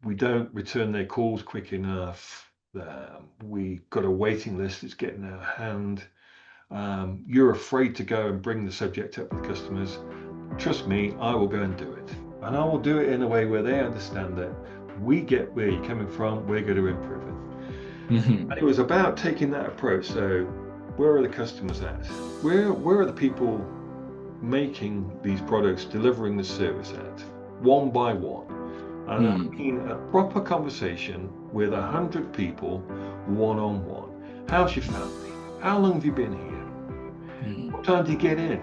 we don't return their calls quick enough. We got a waiting list that's getting out of hand. You're afraid to go and bring the subject up with customers. Trust me, I will go and do it. And I will do it in a way where they understand that we get where you're coming from, we're going to improve it. Mm-hmm. And it was about taking that approach. So where are the customers at? Where are the people making these products, delivering the service at, one by one? And I mean a proper conversation with 100 people, one-on-one. How's your family? How long have you been here? What time do you get in?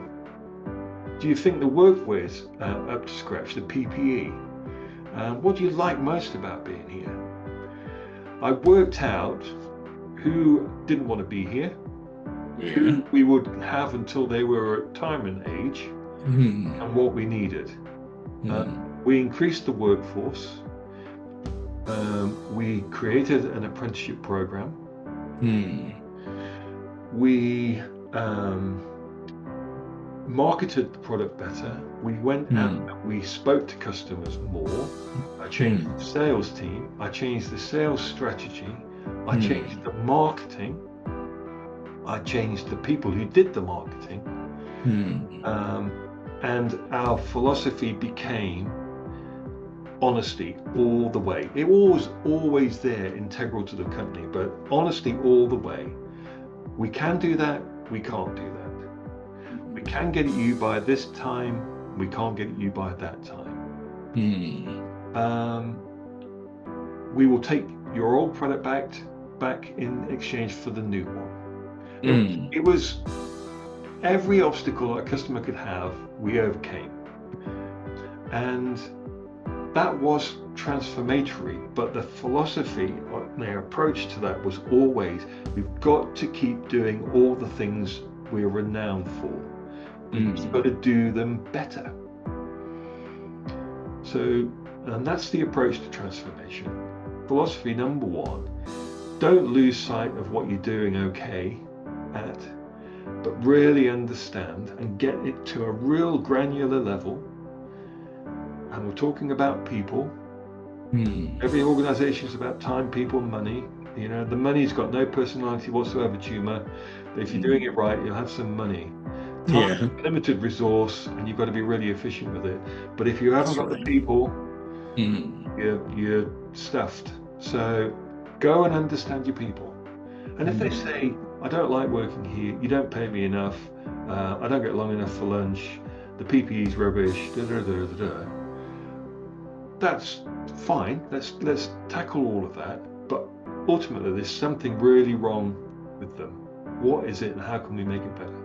Do you think the workwear's up to scratch, the PPE? What do you like most about being here? I worked out who didn't want to be here, who we would have until they were at retirement age, and what we needed. We increased the workforce. We created an apprenticeship program. We marketed the product better. We went out and we spoke to customers more. I changed the sales team. I changed the sales strategy. I changed the marketing. I changed the people who did the marketing. And our philosophy became honesty all the way. It was always there, integral to the company, but honesty all the way. We can do that. We can't do that. We can get at you by this time. We can't get at you by that time. We will take your old product back in exchange for the new one. It was every obstacle a customer could have, we overcame. And that was transformatory, but the philosophy, their approach to that was always, we've got to keep doing all the things we're renowned for. We've got to do them better. So, and that's the approach to transformation. Philosophy number one, don't lose sight of what you're doing okay at, but really understand and get it to a real granular level. And we're talking about people. Every organization is about time, people, money. You know, the money's got no personality whatsoever, Chuma. But if you're doing it right, you'll have some money. Time is a limited resource, and you've got to be really efficient with it. But if you haven't got the people, you're stuffed. So go and understand your people. And if they say, I don't like working here, you don't pay me enough, I don't get long enough for lunch, the PPE's rubbish, that's fine. Let's tackle all of that. But ultimately, there's something really wrong with them. What is it, and how can we make it better?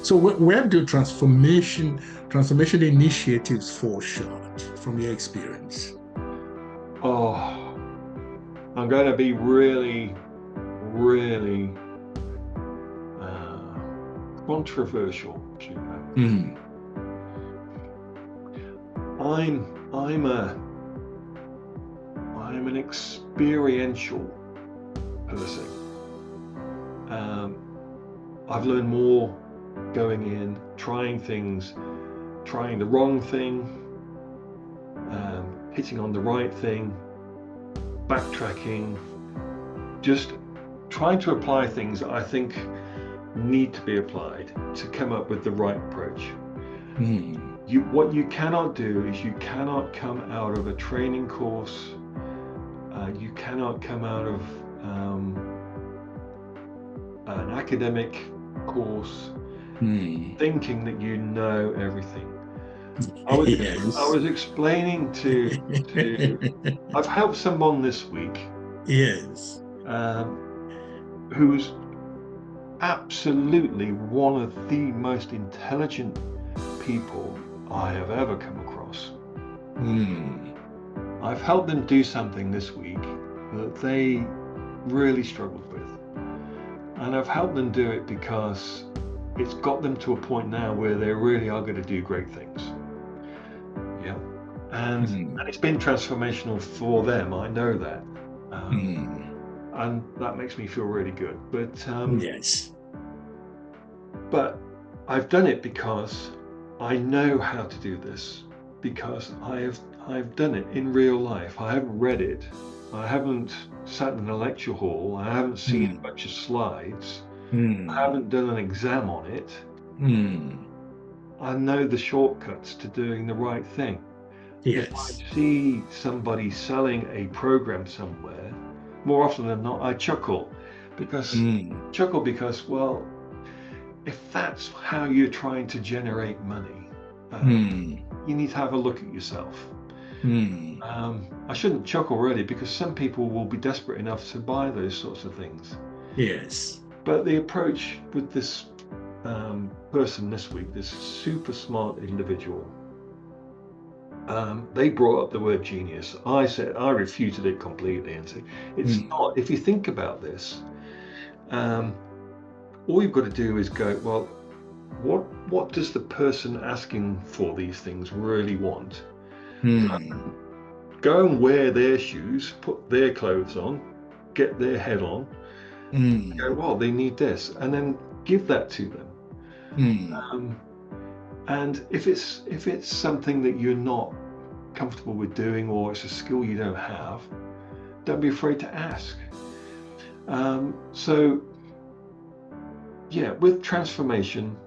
So where do transformation initiatives fall short from your experience? Oh, I'm going to be really, really controversial. I'm an experiential person. I've learned more going in, trying things, trying the wrong thing, hitting on the right thing, backtracking, just trying to apply things that I think need to be applied to come up with the right approach. What you cannot do is you cannot come out of a training course, you cannot come out of an academic course thinking that you know everything. I was explaining to I've helped someone this week who's absolutely one of the most intelligent people I have ever come across. I've helped them do something this week that they really struggled with. And I've helped them do it because it's got them to a point now where they really are going to do great things. Yeah. And it's been transformational for them, I know that. And that makes me feel really good. But I've done it because I know how to do this, because I've done it in real life. I haven't read it. I haven't sat in a lecture hall. I haven't seen a bunch of slides. I haven't done an exam on it. I know the shortcuts to doing the right thing. If I Yes. see somebody selling a program somewhere, more often than not, I chuckle because, well, if that's how you're trying to generate money, you need to have a look at yourself. I shouldn't chuckle really, because some people will be desperate enough to buy those sorts of things. Yes. But the approach with this person this week, this super smart individual, they brought up the word genius. I refuted it completely and said, it's not. If you think about this, all you've got to do is go, well, what does the person asking for these things really want? Go and wear their shoes, put their clothes on, get their head on, go, well, they need this, and then give that to them. And if it's something that you're not comfortable with doing, or it's a skill you don't have, don't be afraid to ask. So yeah, with transformation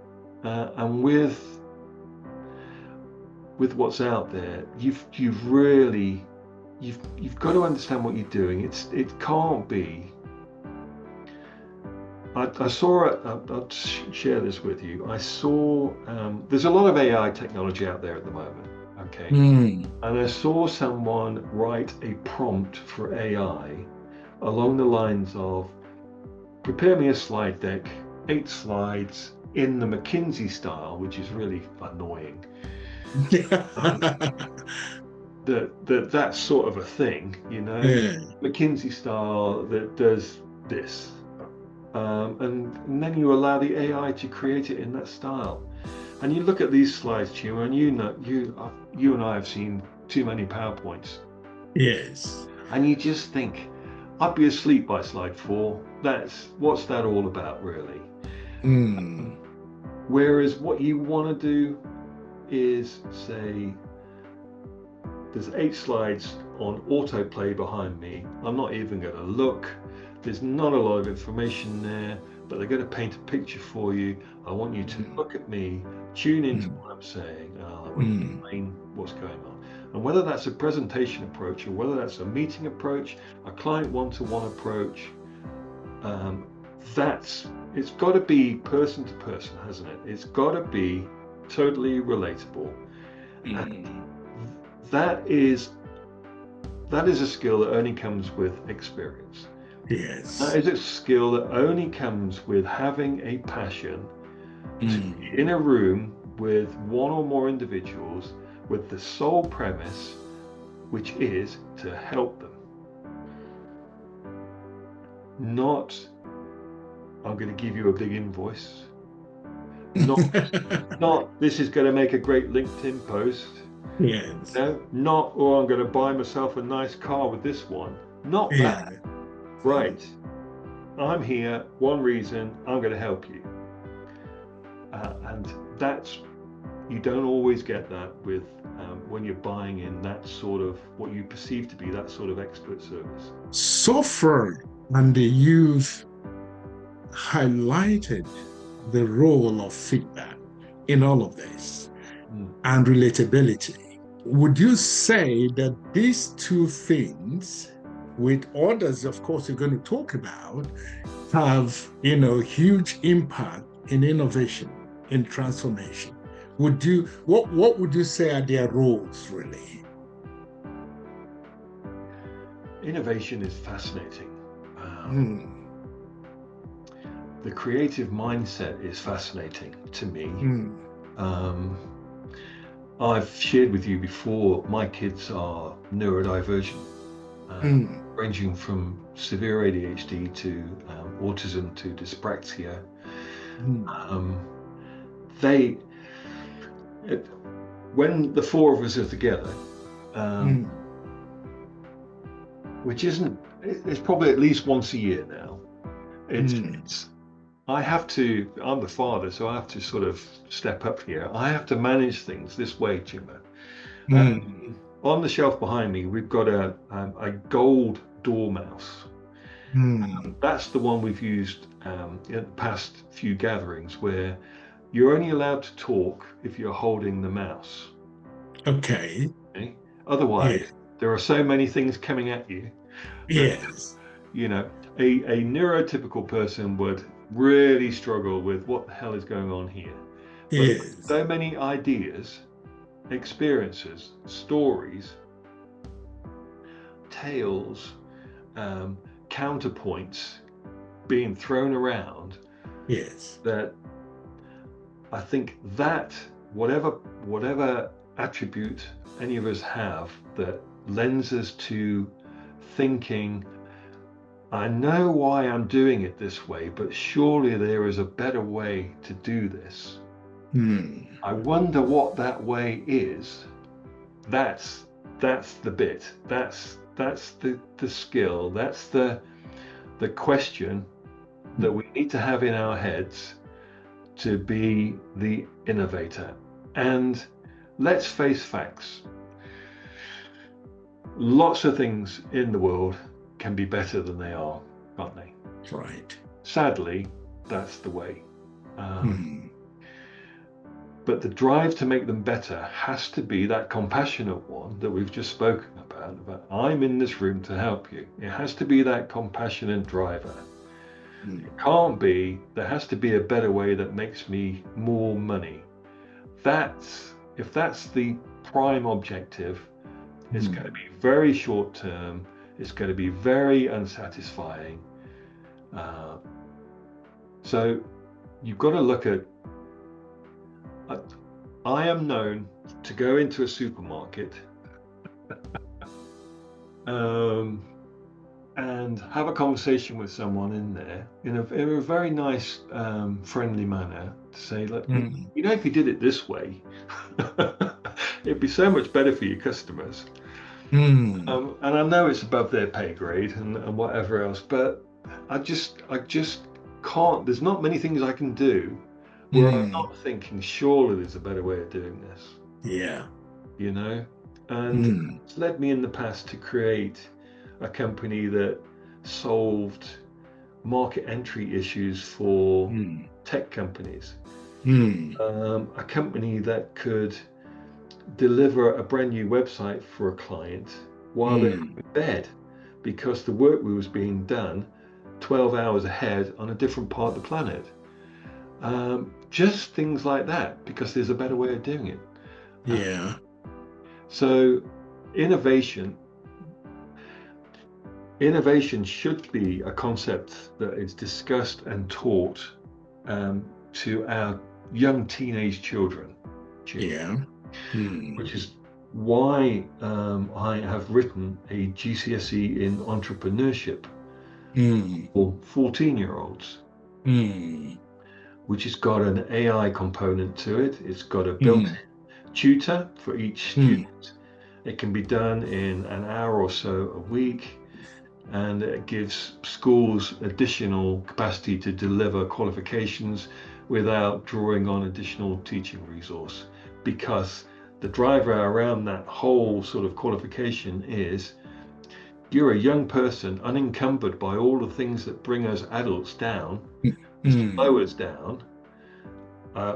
and with what's out there, you've got to understand what you're doing. It can't be. I saw it. I'll share this with you. I saw there's a lot of AI technology out there at the moment. Okay, and I saw someone write a prompt for AI along the lines of, prepare me a slide deck, 8 slides in the McKinsey style, which is really annoying. That sort of a thing, you know, McKinsey style that does this, and then you allow the AI to create it in that style. And you look at these slides, Chuma, and you and I have seen too many PowerPoints. Yes. And you just think, I'd be asleep by slide 4. What's that all about, really? Whereas what you want to do is say, there's 8 slides on autoplay behind me. I'm not even going to look. There's not a lot of information there, but they're going to paint a picture for you. I want you to look at me, tune into what I'm saying, and I want to explain what's going on. And whether that's a presentation approach, or whether that's a meeting approach, a client one-to-one approach, it's got to be person to person, hasn't it? It's got to be totally relatable. And that is a skill that only comes with experience. Yes. That is a skill that only comes with having a passion to be in a room with one or more individuals with the sole premise, which is to help them. Not, I'm going to give you a big invoice. Not this is going to make a great LinkedIn post. Yes. No, not, or I'm going to buy myself a nice car with this one. Not that. Right. I'm here, one reason, I'm going to help you. And you don't always get that with when you're buying in that sort of, what you perceive to be that sort of expert service. So far, Andy, you've highlighted the role of feedback in all of this and relatability. Would you say that these two things, with others, of course, you're going to talk about, have, huge impact in innovation, in transformation? What would you say are their roles, really? Innovation is fascinating. The creative mindset is fascinating to me. I've shared with you before, my kids are neurodivergent, ranging from severe ADHD to autism to dyspraxia. When the 4 of us are together, which it's probably at least once a year now, I'm the father, so I have to sort of step up here. I have to manage things this way, Chuma. on the shelf behind me, we've got a gold door mouse. That's the one we've used in the past few gatherings, where you're only allowed to talk if you're holding the mouse. Okay. Otherwise, Yeah. there are so many things coming at you that, Yes. you know, a neurotypical person would really struggle with what the hell is going on here. But Yes. so many ideas, experiences, stories, tales, counterpoints being thrown around, Yes. that I think that whatever attribute any of us have that lends us to thinking, I know why I'm doing it this way, but surely there is a better way to do this. I wonder what that way is. That's the bit. That's the skill. That's the question that we need to have in our heads to be the innovator. And let's face facts. Lots of things in the world can be better than they are, can't they? Right. Sadly, that's the way. But the drive to make them better has to be that compassionate one that we've just spoken about I'm in this room to help you. It has to be that compassionate driver. It can't be, there has to be a better way that makes me more money. If that's the prime objective, it's going to be very short term. It's going to be very unsatisfying. So you've got to look at, I am known to go into a supermarket and have a conversation with someone in there in a very nice, friendly manner, to say, look, you know, if you did it this way, it'd be so much better for your customers. And I know it's above their pay grade and whatever else, but I just can't. There's not many things I can do where I'm not thinking, surely there's a better way of doing this. Yeah. You know, and it's led me in the past to create a company that solved market entry issues for tech companies. A company that could deliver a brand new website for a client while they're in bed, because the work was being done 12 hours ahead on a different part of the planet. Just things like that, because there's a better way of doing it. Yeah. So innovation should be a concept that is discussed and taught to our young teenage children. Yeah. Which is why I have written a GCSE in entrepreneurship for 14-year-olds, which has got an AI component to it. It's got a built-in tutor for each student. It can be done in an hour or so a week, and it gives schools additional capacity to deliver qualifications without drawing on additional teaching resource, because the driver around that whole sort of qualification is, you're a young person unencumbered by all the things that bring us adults down, slow us down.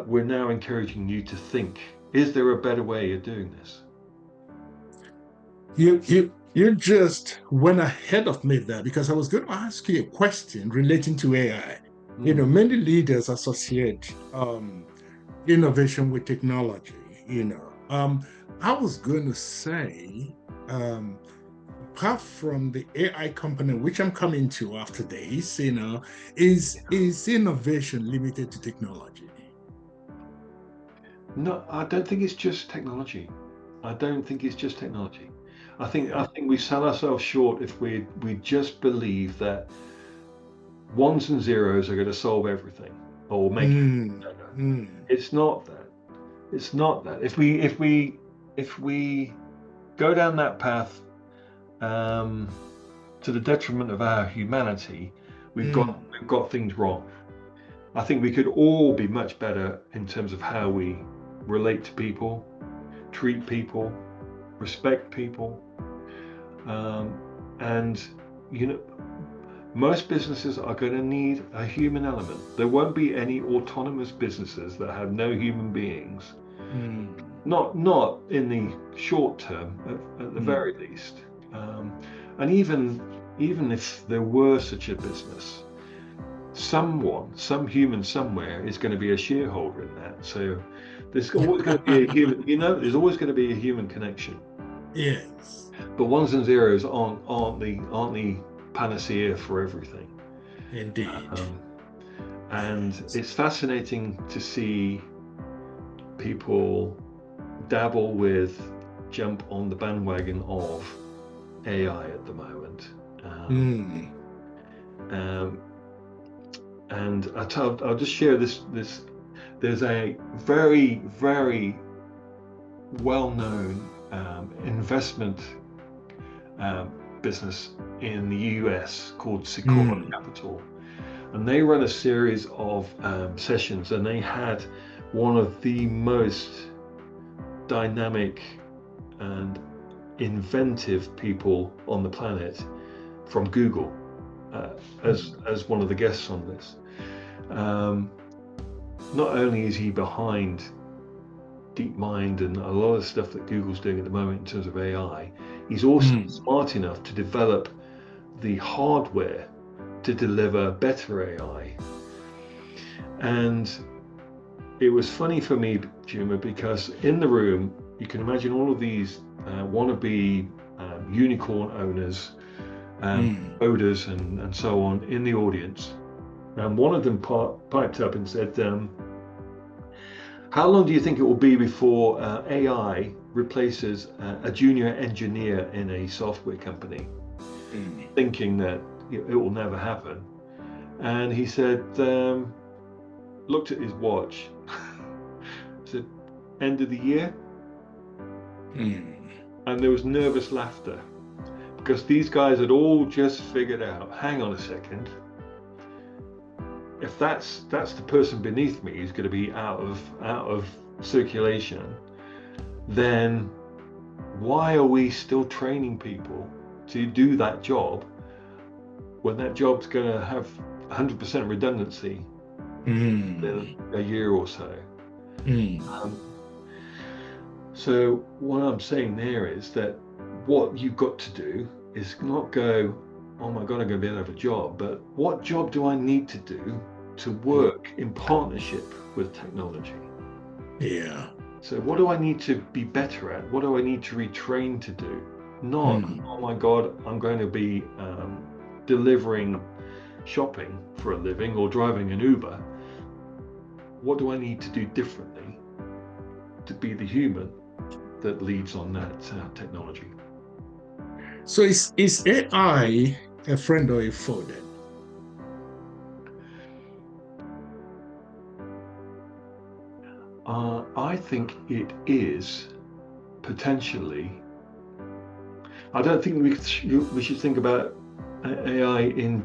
We're now encouraging you to think, is there a better way of doing this? You just went ahead of me there, because I was going to ask you a question relating to AI. You know, many leaders associate innovation with technology. I was going to say, apart from the AI company, which I'm coming to after this, is innovation limited to technology? No, I don't think it's just technology. I think we sell ourselves short if we just believe that ones and zeros are going to solve everything or make it better. It's not that. It's not that. If we go down that path to the detriment of our humanity, we've got things wrong. I think we could all be much better in terms of how we relate to people, treat people, respect people, and you know, most businesses are going to need a human element. There won't be any autonomous businesses that have no human beings. Not in the short term, at the very least. And even if there were such a business, some human somewhere is going to be a shareholder in that. So there's always going to be a human. There's always going to be a human connection. Yes. But ones and zeros aren't the panacea for everything. Indeed. And it's fascinating to see people jump on the bandwagon of AI at the moment. And I'll just share this. There's a very, very well-known investment business in the US called Sequoia Capital, and they run a series of sessions, and they had one of the most dynamic and inventive people on the planet from Google as one of the guests on this. Not only is he behind DeepMind and a lot of stuff that Google's doing at the moment in terms of AI, he's also smart enough to develop the hardware to deliver better AI. And it was funny for me, Chuma, because in the room, you can imagine all of these wannabe unicorn owners, coders and so on in the audience. And one of them piped up and said, how long do you think it will be before AI replaces a junior engineer in a software company? Thinking that it will never happen. And he said, looked at his watch, said, end of the year? And there was nervous laughter, because these guys had all just figured out, hang on a second, if that's the person beneath me who's going to be out of circulation, then why are we still training people to do that job when that job's going to have 100% redundancy in a year or so? So what I'm saying there is that what you've got to do is not go, oh my God, I'm going to be out of a job, but what job do I need to do to work in partnership with technology? Yeah. So what do I need to be better at? What do I need to retrain to do? Not, oh my God, I'm going to be delivering shopping for a living or driving an Uber. What do I need to do differently to be the human that leads on that technology? So is AI a friend or a foe then? I think it is potentially. I don't think we should think about AI in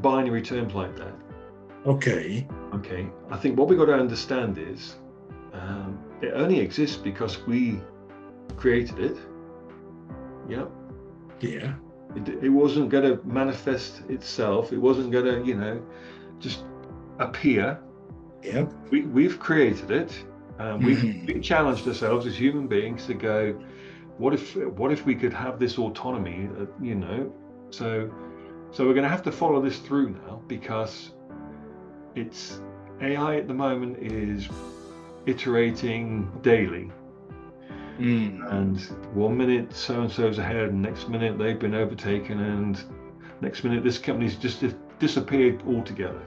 binary terms like that. Okay. I think what we've got to understand is it only exists because we created it. Yeah. It wasn't going to manifest itself. It wasn't going to, just appear. Yep. We've created it. We've challenged ourselves as human beings to go, what if we could have this autonomy? So we're going to have to follow this through now, because it's AI at the moment is iterating daily. And 1 minute so and so's ahead, and next minute they've been overtaken, and next minute this company's just disappeared altogether.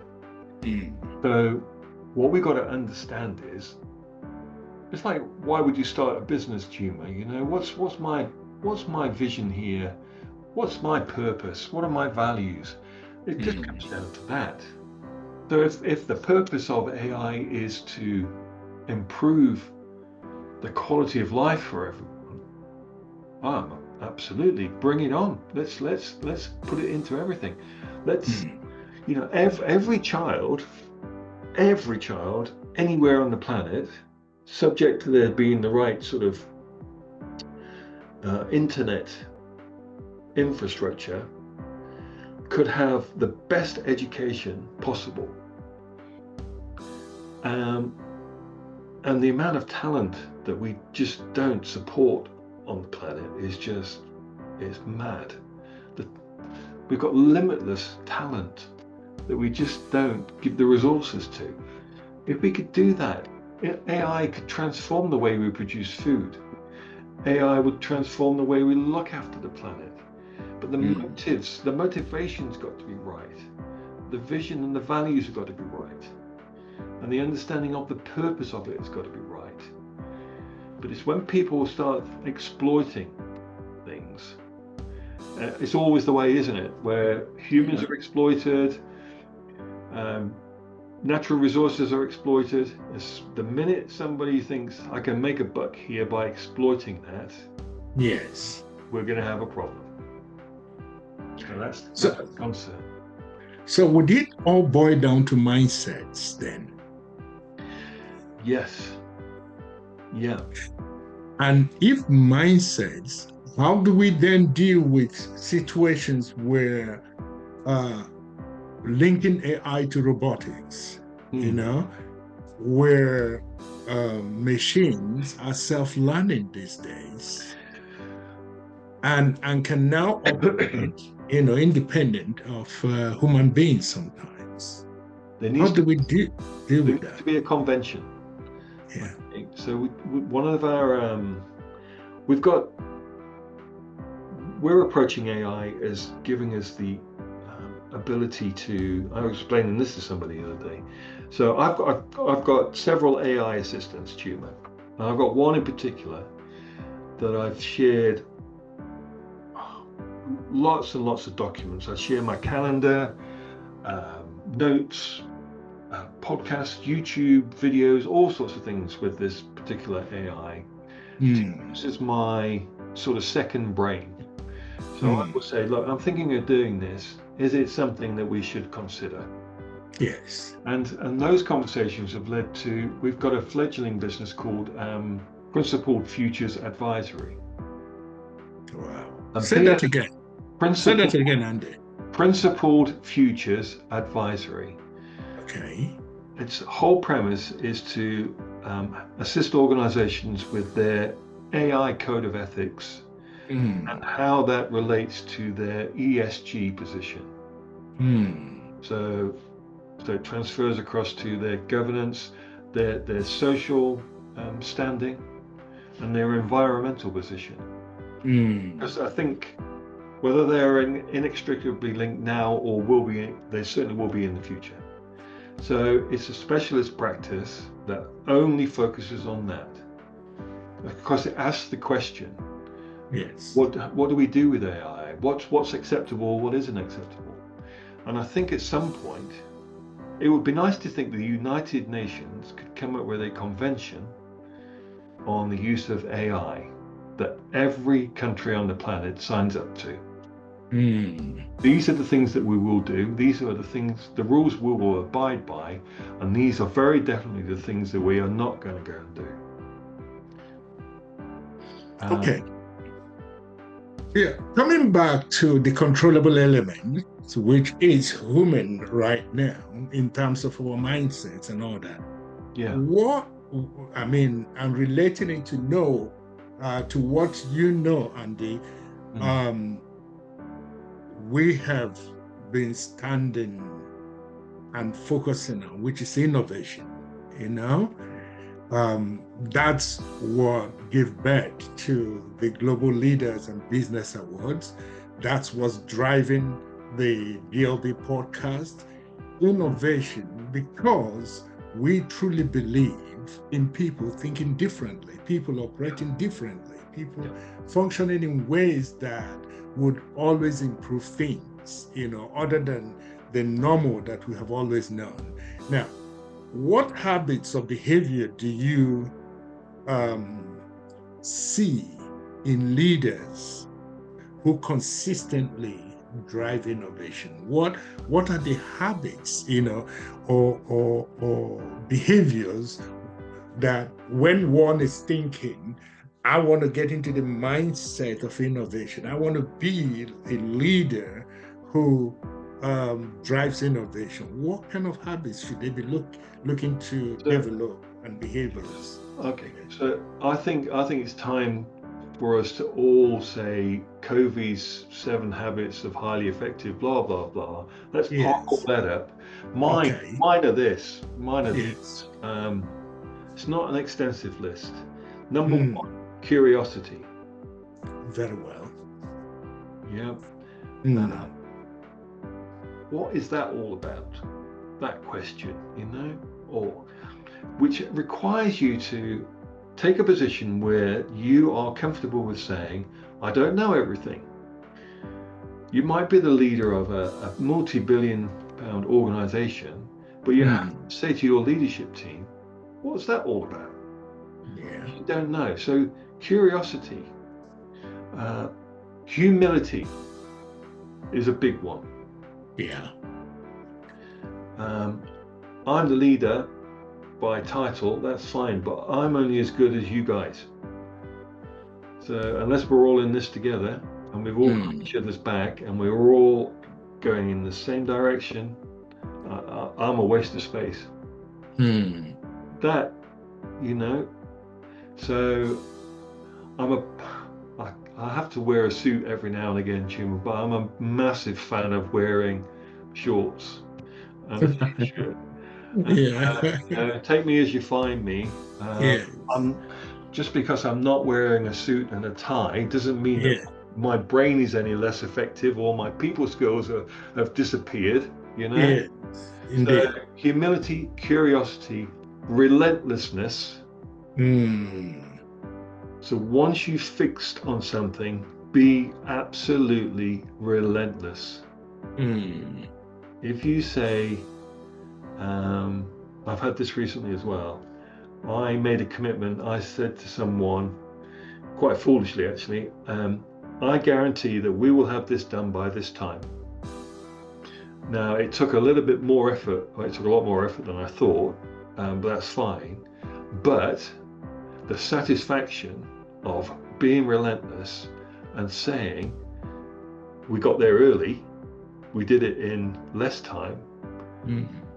So what we've got to understand is, it's like, why would you start a business, Chuma? What's my vision here? What's my purpose? What are my values? It just comes down to that. So if the purpose of AI is to improve the quality of life for everyone, absolutely, bring it on. Let's put it into everything. Let's every child anywhere on the planet, subject to there being the right sort of internet infrastructure could have the best education possible. And the amount of talent that we just don't support on the planet is mad. We've got limitless talent that we just don't give the resources to. If we could do that, AI could transform the way we produce food. AI would transform the way we look after the planet. But the motivation's got to be right. The vision and the values have got to be right. And the understanding of the purpose of it has got to be right. But it's when people start exploiting things, it's always the way, isn't it? Where humans are exploited, natural resources are exploited. The minute somebody thinks, I can make a buck here by exploiting that, yes, we're going to have a problem. So that's the concern. So would it all boil down to mindsets then? Yes. Yeah. And if mindsets, how do we then deal with situations where linking AI to robotics, where machines are self-learning these days and can now operate, independent of human beings sometimes? How do we deal with that? There needs to be a convention. Yeah. So one of our, we're approaching AI as giving us the ability to, I was explaining this to somebody the other day. So I've got several AI assistants, Chuma. And I've got one in particular that I've shared lots and lots of documents. I share my calendar, notes, podcasts, YouTube videos, all sorts of things with this particular AI. This is my sort of second brain. So I will say, look, I'm thinking of doing this. Is it something that we should consider? Yes. And those conversations have led to, we've got a fledgling business called Principled Futures Advisory. Wow. Say that again. Say that again, Andy. Principled Futures Advisory. Okay. Its whole premise is to assist organizations with their AI code of ethics and how that relates to their ESG position. So it transfers across to their governance, their social standing, and their environmental position. Because I think whether they're inextricably linked now or they certainly will be in the future. So it's a specialist practice that only focuses on that, because it asks the question, yes, what do we do with AI? What's acceptable? What isn't acceptable? And I think at some point, it would be nice to think the United Nations could come up with a convention on the use of AI that every country on the planet signs up to. These are the things that we will do. These are the rules we will abide by, and these are very definitely the things that we are not going to go and do. Okay. Yeah, coming back to the controllable element, which is human right now in terms of our mindsets and all that. Yeah. I'm relating it to what you know, Andy. We have been standing and focusing on, which is innovation, that's what gave birth to the Global Leaders and Business Awards. That's what's driving the GLB podcast, innovation, because we truly believe in people thinking differently, people operating differently, people functioning in ways that would always improve things, other than the normal that we have always known. Now, what habits of behavior do you see in leaders who consistently drive innovation? What are the habits, or behaviors that when one is thinking, I want to get into the mindset of innovation. I want to be a leader who drives innovation. What kind of habits should they be looking to develop and behaviors? Okay, so I think it's time for us to all say Covey's 7 Habits of Highly Effective, blah blah blah. Let's park all that up. Mine are this. Mine are these. It's not an extensive list. Number 1, curiosity. Very well. Yeah. What is that all about? That question, or which requires you to take a position where you are comfortable with saying, I don't know everything. You might be the leader of a multi-billion pound organization, but you have to say to your leadership team, what's that all about? Yeah. You don't know. So curiosity, humility is a big one. Yeah. I'm the leader by title, that's fine, but I'm only as good as you guys. So unless we're all in this together and we've all got each other's back and we're all going in the same direction, I'm a waste of space. That, so I have to wear a suit every now and again, Chuma, but I'm a massive fan of wearing shorts and a t-shirt. Take me as you find me. Just because I'm not wearing a suit and a tie doesn't mean that my brain is any less effective or my people skills have disappeared, So humility, curiosity, relentlessness. So once you've fixed on something, be absolutely relentless. If you say, I've had this recently as well. I made a commitment. I said to someone, quite foolishly actually, I guarantee that we will have this done by this time. Now, it took a little bit more effort. It took a lot more effort than I thought, but that's fine. But the satisfaction of being relentless and saying, we got there early, we did it in less time,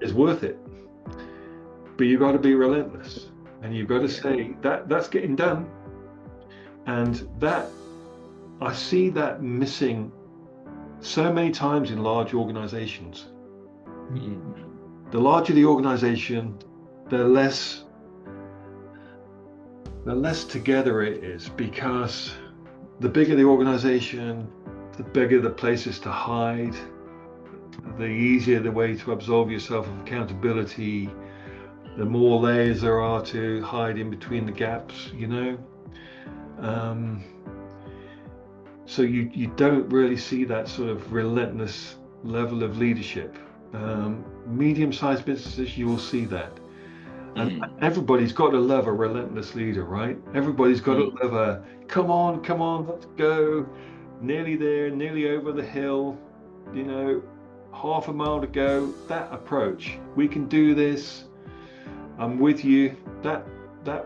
is worth it. But you've got to be relentless. And you've got to say that's getting done. And that, I see that missing so many times in large organizations. The larger the organization, the less together it is, because the bigger the organization, the bigger the places to hide, the easier the way to absolve yourself of accountability, the more layers there are to hide in between the gaps, so you don't really see that sort of relentless level of leadership. Medium-sized businesses, you will see that. And everybody's got to love a relentless leader, right? Everybody's got to love a, come on, let's go. Nearly there, nearly over the hill, half a mile to go. That approach, we can do this. I'm with you. That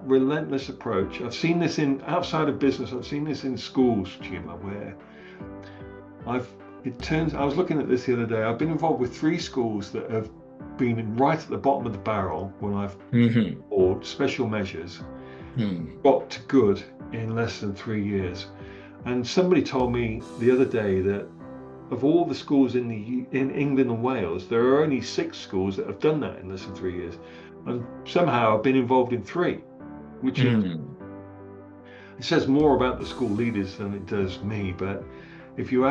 relentless approach. I've seen this outside of business. I've seen this in schools, Chuma, where I was looking at this the other day. I've been involved with 3 schools that have been right at the bottom of the barrel when I've or special measures got to good in less than 3 years. And somebody told me the other day that of all the schools in England and Wales, there are only 6 schools that have done that in less than 3 years. And somehow I've been involved in 3, which is, it says more about the school leaders than it does me. But if you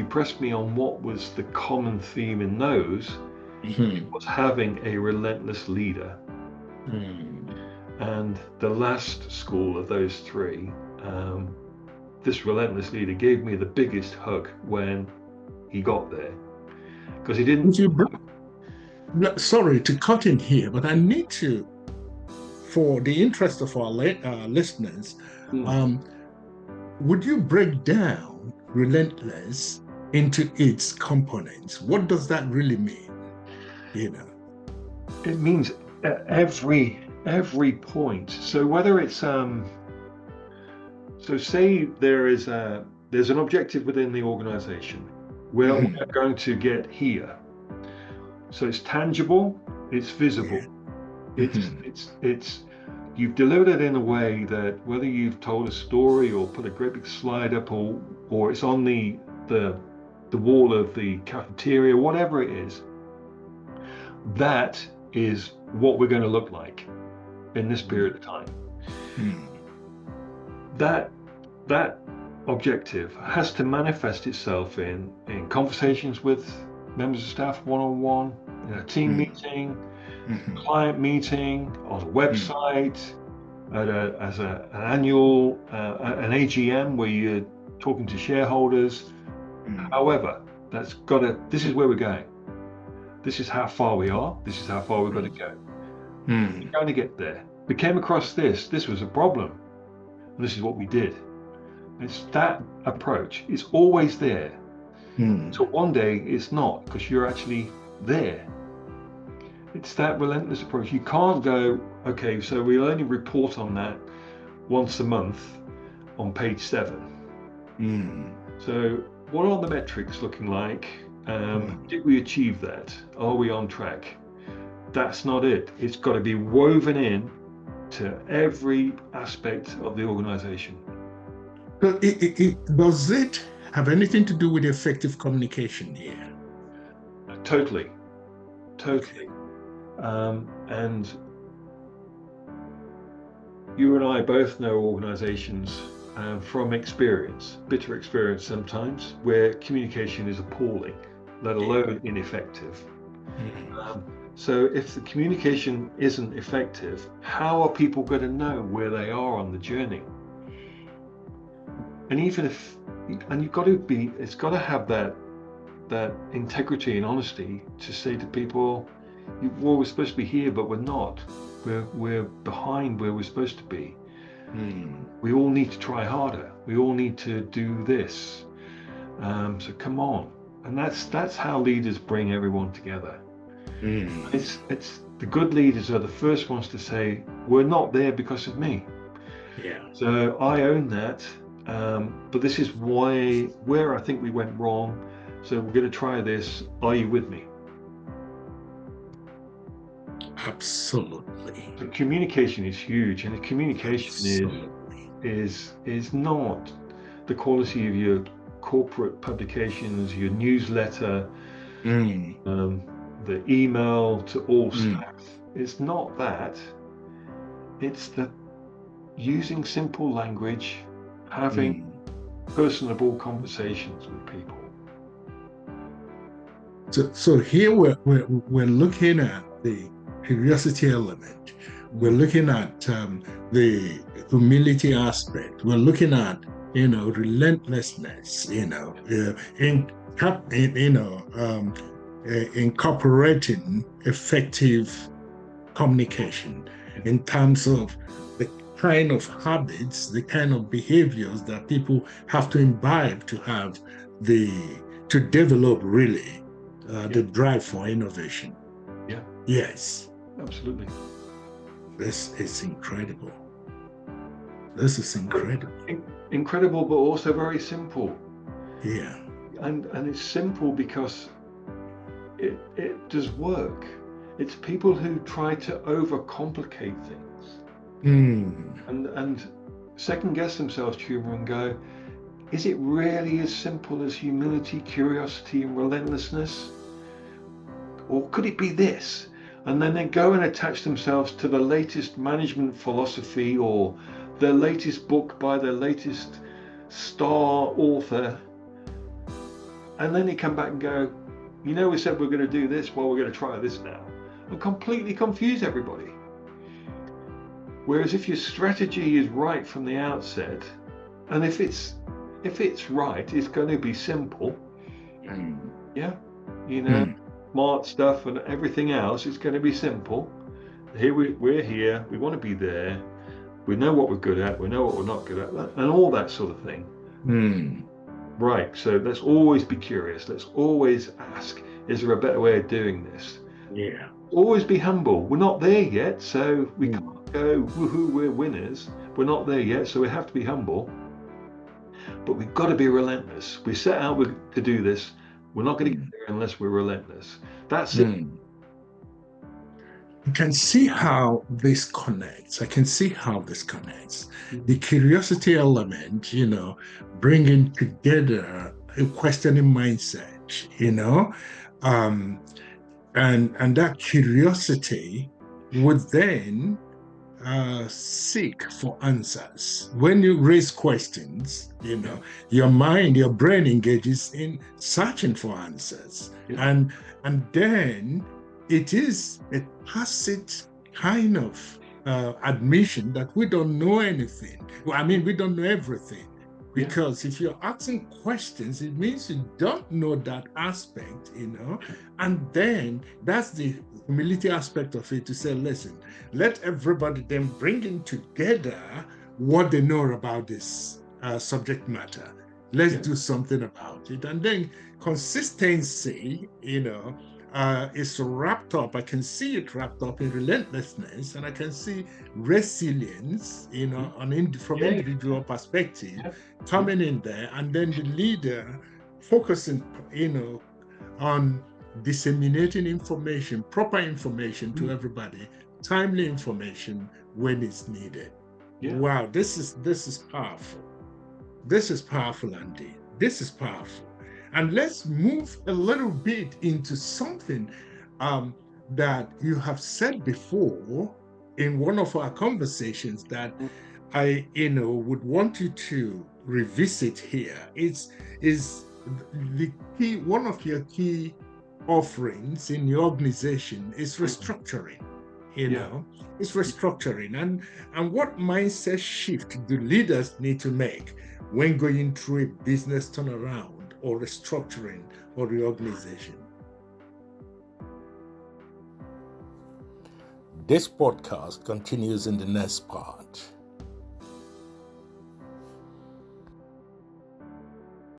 press me on what was the common theme in those, it was having a relentless leader. And the last school of those 3, this relentless leader gave me the biggest hug when he got there, because he didn't. Sorry to cut in here, but I need to, for the interest of our listeners, would you break down relentless into its components? What does that really mean? It means at every point. So whether it's So say there's an objective within the organization. We're going to get here. So it's tangible, it's visible, it's you've delivered it in a way that whether you've told a story or put a great big slide up or it's on the wall of the cafeteria, whatever it is, that is what we're going to look like in this period of time. That objective has to manifest itself in conversations with members of staff one-on-one, in a team meeting, client meeting, on a website, as an annual an AGM where you're talking to shareholders. However, this is where we're going. This is how far we are. This is how far we've got to go. We're going to get there. We came across this was a problem. And this is what we did. It's that approach. It's always there. So one day it's not, because you're actually there. It's that relentless approach. You can't go, okay, so we'll only report on that once a month on page 7. So what are the metrics looking like? Did we achieve that? Are we on track? That's not it. It's got to be woven in to every aspect of the organization. But does it have anything to do with effective communication here? Totally. And you and I both know organizations from experience, bitter experience sometimes, where communication is appalling, let alone ineffective. So if the communication isn't effective, how are people going to know where they are on the journey? And even if, and it's got to have that integrity and honesty to say to people, well, we're supposed to be here, but we're not. We're behind where we're supposed to be. We all need to try harder. We all need to do this. So come on. And that's how leaders bring everyone together. It's the good leaders are the first ones to say, we're not there because of me. So I own that. But this is where I think we went wrong. So we're going to try this. Are you with me? Absolutely. So communication is huge, and the communication is not the quality of your corporate publications, your newsletter, the email to all staff. It's not that. It's the using simple language, having personable conversations with people. So here we're looking at the curiosity element. We're looking at the humility aspect. We're looking at relentlessness. Incorporating effective communication in terms of the kind of habits, the kind of behaviors that people have to imbibe to develop really the drive for innovation. Yes. Absolutely. This is incredible. This is incredible. Incredible, but also very simple. Yeah. And it's simple because it does work. It's people who try to overcomplicate things and second guess themselves, Chuma, and go, is it really as simple as humility, curiosity, and relentlessness? Or could it be this? And then they go and attach themselves to the latest management philosophy or their latest book by their latest star author. And then they come back and go, we said we're going to do this, well, we're going to try this now. And completely confuse everybody. Whereas if your strategy is right from the outset, and if it's right, it's going to be simple. Smart stuff and everything else, it's going to be simple. Here we're here, we want to be there, we know what we're good at, we know what we're not good at, and all that sort of thing. Right, so let's always be curious, let's always ask, is there a better way of doing this? Always be humble. We're not there yet, so we can't go, woohoo, we're winners. We're not there yet, so we have to be humble. but we've got to be relentless. We set out to do this. We're not going to get there unless we're relentless. That's it. You can see how this connects. I can see how this connects. The curiosity element, bringing together a questioning mindset, and that curiosity would then seek for answers. When you raise questions, your mind, your brain engages in searching for answers. And then it is a tacit kind of admission that we don't know anything. Well, I mean, we don't know everything. Because if you're asking questions, it means you don't know that aspect, and then that's the humility aspect of it, to say, listen, let everybody then bring in together what they know about this subject matter. Let's do something about it. And then consistency, is wrapped up. I can see it wrapped up in relentlessness, and I can see resilience, from individual perspective coming in there, and then the leader focusing, on disseminating information, proper information to everybody, timely information when it's needed. Wow, this is powerful. This is powerful, Andy. This is powerful. And let's move a little bit into something that you have said before in one of our conversations that I, would want you to revisit here. Is the key, one of your key offerings in your organization is restructuring. It's restructuring. And what mindset shift do leaders need to make when going through a business turnaround or restructuring or reorganization? This podcast continues in the next part.